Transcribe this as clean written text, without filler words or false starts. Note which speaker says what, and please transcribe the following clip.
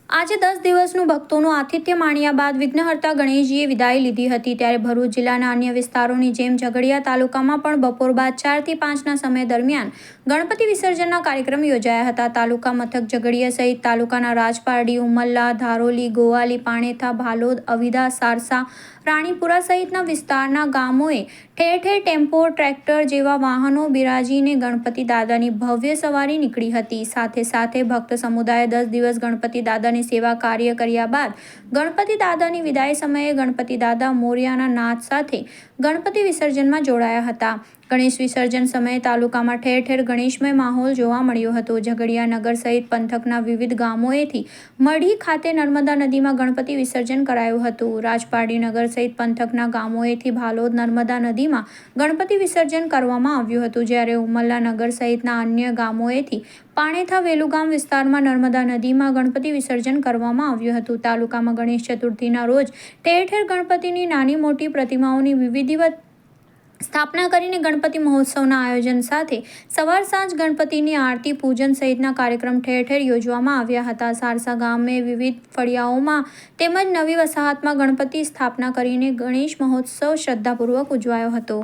Speaker 1: આજે 10 દિવસનું ભક્તોનું આતિથ્ય માણ્યા બાદ વિઘ્નહર્તા ગણેશજીએ વિદાય લીધી હતી। ત્યારે ભરૂચ જિલ્લાના અન્ય વિસ્તારોની જેમ ઝઘડિયા તાલુકામાં પણ બપોર બાદ 4 થી 5ના સમય દરમિયાન ગણપતિ વિસર્જનના કાર્યક્રમ યોજાયા હતા। તાલુકા મથક ઝઘડિયા સહિત તાલુકાના રાજપારડી, ઉમલ્લા, ધારોલી, ગોવાલી, પાણેથા, ભાલોદ, અવિધા, સારસા, રાણીપુરા સહિતના વિસ્તારના ગામોએ ઠેર ઠેર ટેમ્પો, ટ્રેક્ટર જેવા વાહનો બિરાજીને ગણપતિ દાદાની ભવ્ય સવારી નીકળી હતી। સાથે સાથે ભક્ત સમુદાયે 10 દિવસ ગણપતિ દાદાની સેવા કાર્ય કર્યા બાદ ગણપતિ દાદાની વિદાય સમયે ગણપતિ દાદા મોરયાના નાદ સાથે ગણપતિ વિસર્જનમાં જોડાયા હતા। ગણેશ વિસર્જન સમયે તાલુકામાં ઠેર ઠેર ગણેશમય માહોલ જોવા મળ્યો હતો। ઝઘડિયા નગર સહિત પંથકના વિવિધ ગામોએથી મઢી ખાતે નર્મદા નદીમાં ગણપતિ વિસર્જન કરાયું હતું। રાજપારડી નગર સહિત પંથકના ગામોએથી ભાલોદ નર્મદા નદીમાં ગણપતિ વિસર્જન કરવામાં આવ્યું હતું, જ્યારે ઉમલ્લા નગર સહિતના અન્ય ગામોએથી પાણેથા, વેલુગામ વિસ્તારમાં નર્મદા નદીમાં ગણપતિ વિસર્જન કરવામાં આવ્યું હતું। તાલુકામાં ગણેશ ચતુર્થીના રોજ ઠેર ઠેર ગણપતિની નાની મોટી પ્રતિમાઓની વિધિવત સ્થાપના કરીને ગણપતિ મહોત્સવના આયોજન સાથે સવાર સાંજ ગણપતિની આરતી, પૂજન સહિતના કાર્યક્રમ ઠેર ઠેર યોજવામાં આવ્યા હતા। સારસા ગામે વિવિધ ફળિયાઓમાં તેમજ નવી વસાહતમાં ગણપતિ સ્થાપના કરીને ગણેશ મહોત્સવ શ્રદ્ધાપૂર્વક ઉજવાયો હતો।